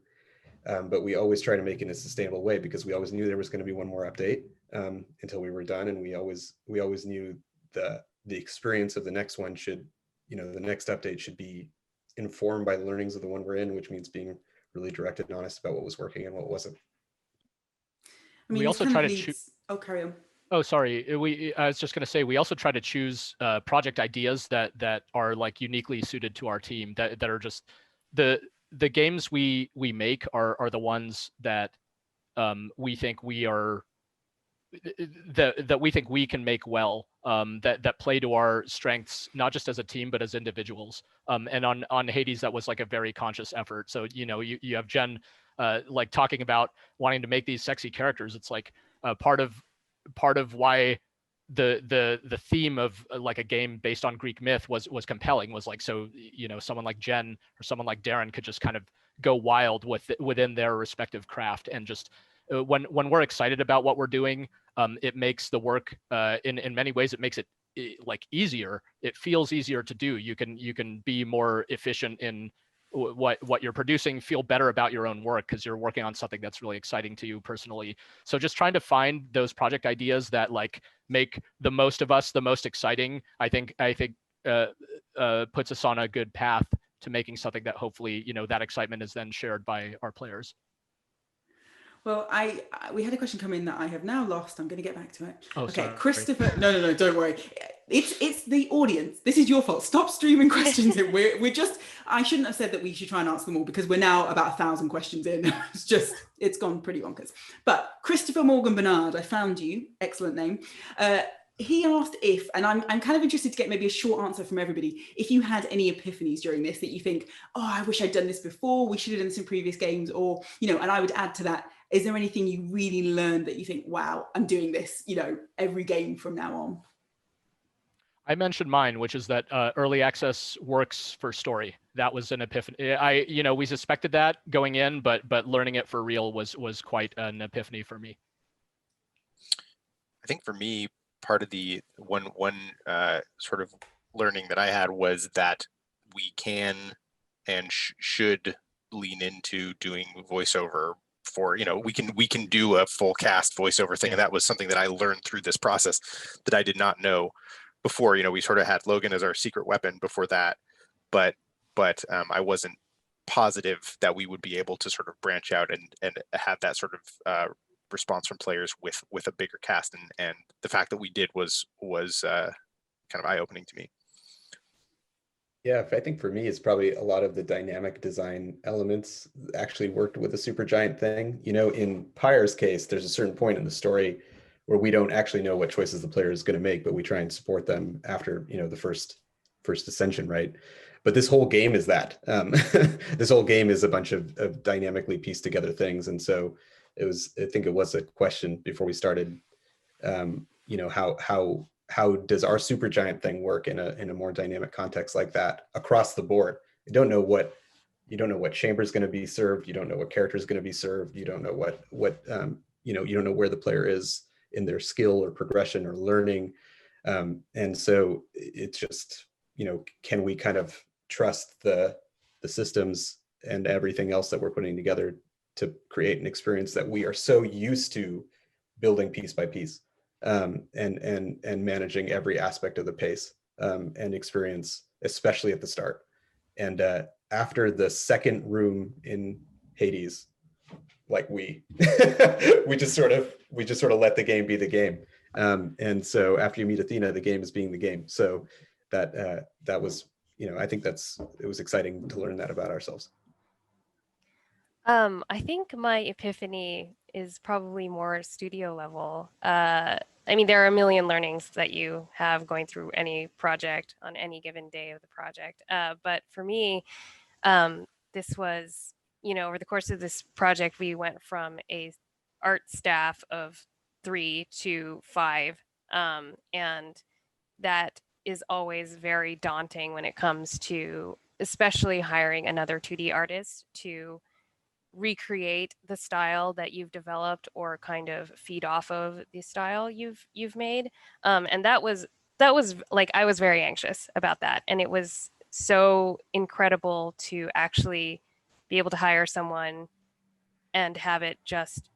but we always try to make it in a sustainable way because we always knew there was going to be one more update until we were done. And we always knew the experience of the next one should, the next update should be informed by the learnings of the one we're in, which means being really direct and honest about what was working and what wasn't. I mean, we also try to choose. Oh, carry on. Oh, sorry. I was just going to say, we also try to choose project ideas that are like uniquely suited to our team, that are just the games we make are the ones that we think we are that we think we can make well, that play to our strengths, not just as a team, but as individuals. And on Hades, that was like a very conscious effort. So, you have Jen like talking about wanting to make these sexy characters. It's like part of why the theme of like a game based on Greek myth was compelling, was like, so, someone like Jen or someone like Darren could just kind of go wild within their respective craft. And just when we're excited about what we're doing, it makes the work in many ways, it makes it like easier. It feels easier to do. You can be more efficient in what you're producing, feel better about your own work because you're working on something that's really exciting to you personally. So just trying to find those project ideas that like make the most of us the most exciting, I think puts us on a good path to making something that hopefully, that excitement is then shared by our players. Well, we had a question come in that I have now lost. I'm going to get back to it. Oh, okay, sorry. Christopher. No, don't worry. It's the audience. This is your fault. Stop streaming questions in. We're just. I shouldn't have said that we should try and answer them all because we're now about 1,000 questions in. It's gone pretty bonkers. But Christopher Morgan Bernard, I found you. Excellent name. He asked if, and I'm kind of interested to get maybe a short answer from everybody, if you had any epiphanies during this that you think, oh, I wish I'd done this before, we should have done this in previous games, or, and I would add to that, is there anything you really learned that you think, wow, I'm doing this, every game from now on? I mentioned mine, which is that early access works for story. That was an epiphany. We suspected that going in, but learning it for real was quite an epiphany for me. I think for me, part of the one sort of learning that I had was that we can and should lean into doing voiceover for, we can do a full cast voiceover thing. And that was something that I learned through this process that I did not know before. We sort of had Logan as our secret weapon before that, but I wasn't positive that we would be able to sort of branch out and have that sort of response from players with a bigger cast, and the fact that we did was kind of eye-opening to me. Yeah, I think for me, it's probably a lot of the dynamic design elements actually worked with the Supergiant thing. In Pyre's case, there's a certain point in the story where we don't actually know what choices the player is going to make, but we try and support them after, the first ascension, right? But this whole game is that. This whole game is a bunch of dynamically pieced together things. And so I think it was a question before we started, how does our Supergiant thing work in a more dynamic context like that across the board? You don't know what chamber is going to be served. You don't know what character is going to be served. You don't know what you don't know where the player is in their skill or progression or learning. And so it's just, can we kind of trust the systems and everything else that we're putting together to create an experience that we are so used to building piece by piece, and managing every aspect of the pace and experience, especially at the start. And after the second room in Hades, like we just sort of let the game be the game. And so after you meet Athena, the game is being the game. So that was, I think it was exciting to learn that about ourselves. I think my epiphany is probably more studio level. There are a million learnings that you have going through any project on any given day of the project. But for me, this was, over the course of this project, we went from a art staff of 3 to 5. And that is always very daunting when it comes to especially hiring another 2D artist to recreate the style that you've developed or kind of feed off of the style you've made. And that was like, I was very anxious about that. And it was so incredible to actually be able to hire someone and have it just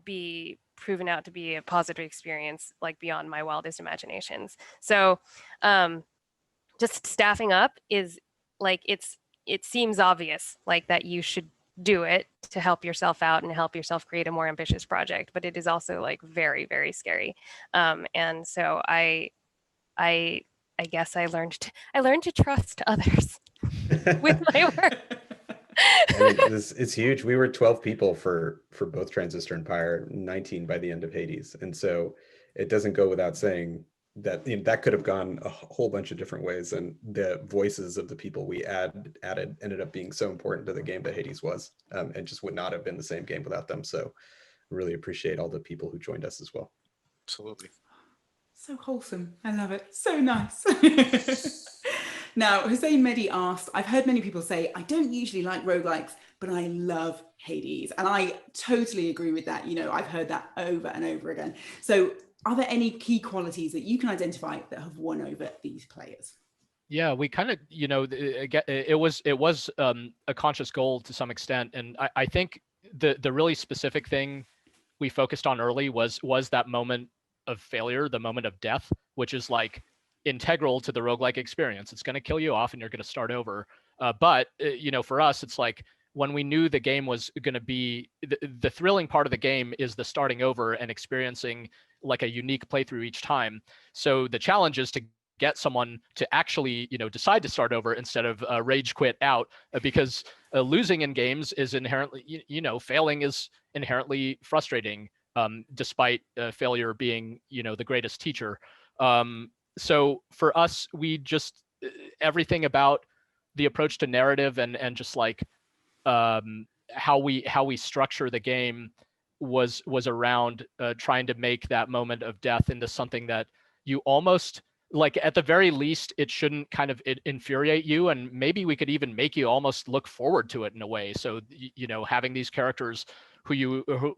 be proven out to be a positive experience, like beyond my wildest imaginations. So just staffing up is like, it seems obvious, like that you should do it to help yourself out and help yourself create a more ambitious project, but it is also like very, very scary. And so I guess I learned to trust others with my work. It's huge. We were 12 people for both Transistor and Pyre, 19 by the end of Hades. And so it doesn't go without saying that that could have gone a whole bunch of different ways. And the voices of the people we added ended up being so important to the game that Hades was, and just would not have been the same game without them. So really appreciate all the people who joined us as well. Absolutely. So wholesome. I love it. So nice. Now, Jose Medi asked, I've heard many people say, I don't usually like roguelikes, but I love Hades. And I totally agree with that. I've heard that over and over again. So are there any key qualities that you can identify that have won over these players? Yeah, we kind of, it was a conscious goal to some extent. And I think the really specific thing we focused on early was that moment of failure, the moment of death, which is like integral to the roguelike experience. It's going to kill you off and you're going to start over. But for us, it's like when we knew the game was going to be, the thrilling part of the game is the starting over and experiencing like a unique playthrough each time. So the challenge is to get someone to actually, decide to start over instead of rage quit out, because losing in games is inherently, failing is inherently frustrating, despite failure being, the greatest teacher. So for us, we just, everything about the approach to narrative and just like how we structure the game was around trying to make that moment of death into something that you almost, like at the very least, it shouldn't kind of infuriate you, and maybe we could even make you almost look forward to it in a way. So having these characters who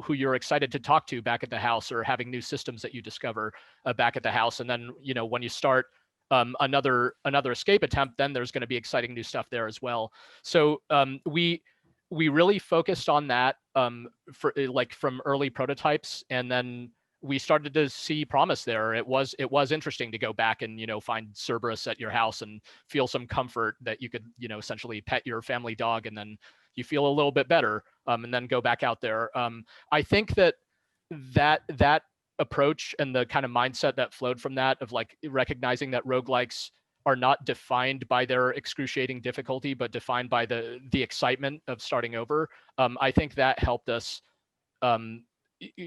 you're excited to talk to back at the house, or having new systems that you discover back at the house, and then when you start another escape attempt, then there's going to be exciting new stuff there as well. So we really focused on that for like from early prototypes, and then we started to see promise there. It was interesting to go back and find Cerberus at your house and feel some comfort that you could essentially pet your family dog, and then you feel a little bit better, and then go back out there. I think that approach and the kind of mindset that flowed from that, of like recognizing that roguelikes are not defined by their excruciating difficulty, but defined by the excitement of starting over. I think that helped us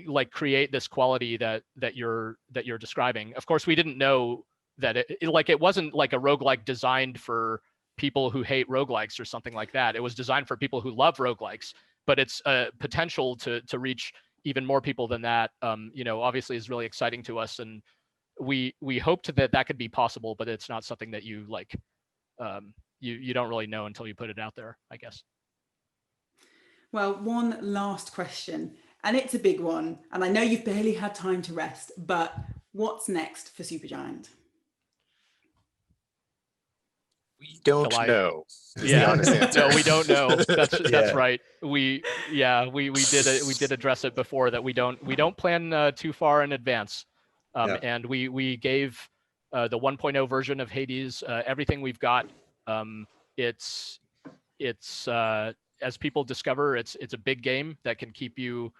like create this quality that you're describing. Of course, we didn't know that it wasn't like a roguelike designed for people who hate roguelikes or something like that. It was designed for people who love roguelikes, but it's potential to reach even more people than that, obviously is really exciting to us. And we hoped that could be possible, but it's not something that you like, you don't really know until you put it out there, I guess. Well, one last question, and it's a big one, and I know you've barely had time to rest, but what's next for Supergiant? We don't know. Yeah, the honest answer. No, we don't know. That's right. We did address it before that we don't plan too far in advance, and we gave the 1.0 version of Hades everything we've got. It's as people discover, it's a big game that can keep you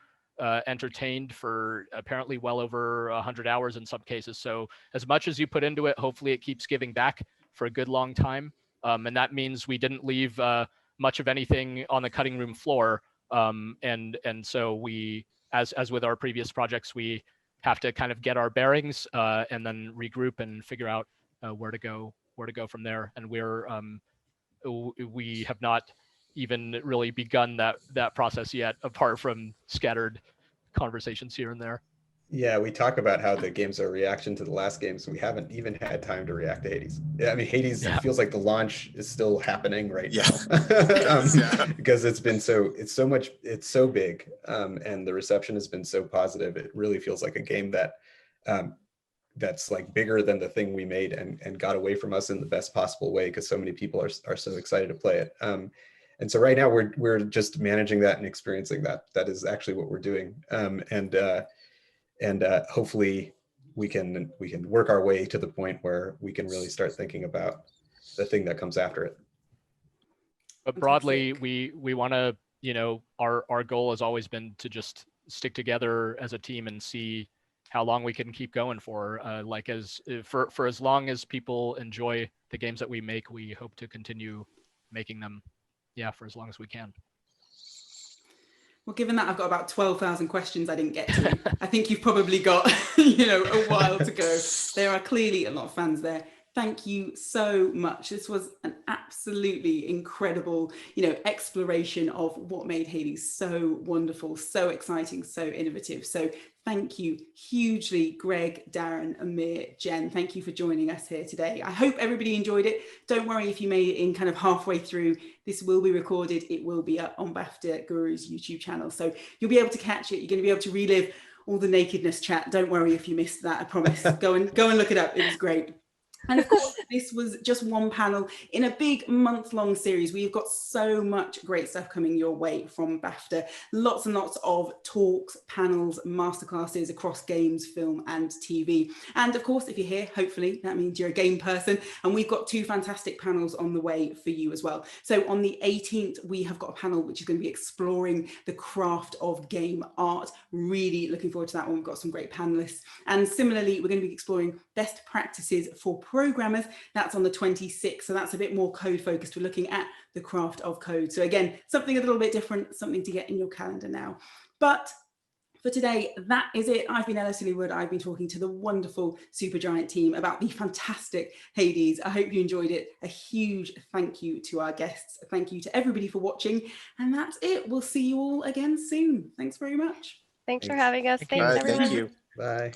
entertained for apparently well over 100 hours in some cases. So as much as you put into it, hopefully it keeps giving back for a good long time. And that means we didn't leave much of anything on the cutting room floor. And so we, as with our previous projects, we have to kind of get our bearings and then regroup and figure out where to go from there. And we have not even really begun that process yet, apart from scattered conversations here and there. Yeah, we talk about how the games are a reaction to the last games. We haven't even had time to react to Hades. Yeah, I mean, Hades feels like the launch is still happening right now. Because it's so big, and the reception has been so positive. It really feels like a game that that's like bigger than the thing we made and got away from us in the best possible way, because so many people are so excited to play it. And so right now we're just managing that and experiencing that. That is actually what we're doing. And hopefully we can work our way to the point where we can really start thinking about the thing that comes after it. But broadly, we want to, our goal has always been to just stick together as a team and see how long we can keep going for. For as long as people enjoy the games that we make, we hope to continue making them, for as long as we can. Well, given that I've got about 12,000 questions I didn't get to, I think you've probably got, a while to go. There are clearly a lot of fans there. Thank you so much. This was an absolutely incredible, exploration of what made Hades so wonderful, so exciting, so innovative. So thank you hugely, Greg, Darren, Amir, Jen. Thank you for joining us here today. I hope everybody enjoyed it. Don't worry if you made it in kind of halfway through. This will be recorded. It will be up on BAFTA Guru's YouTube channel. So you'll be able to catch it. You're going to be able to relive all the nakedness chat. Don't worry if you missed that, I promise. Go and look it up. It was great. And of course, this was just one panel in a big month-long series. We've got so much great stuff coming your way from BAFTA. Lots and lots of talks, panels, masterclasses across games, film and TV. And of course, if you're here, hopefully that means you're a game person. And we've got 2 fantastic panels on the way for you as well. So on the 18th, we have got a panel which is going to be exploring the craft of game art. Really looking forward to that one. We've got some great panelists. And similarly, we're going to be exploring best practices for programmers. That's on the 26th. So that's a bit more code focused. We're looking at the craft of code. So again, something a little bit different, something to get in your calendar now. But for today, that is it. I've been Elle Osili-Wood. I've been talking to the wonderful Supergiant team about the fantastic Hades. I hope you enjoyed it. A huge thank you to our guests. Thank you to everybody for watching. And that's it. We'll see you all again soon. Thanks very much. Thanks for having us. Thank you. Thanks, everyone. Thank you. Bye.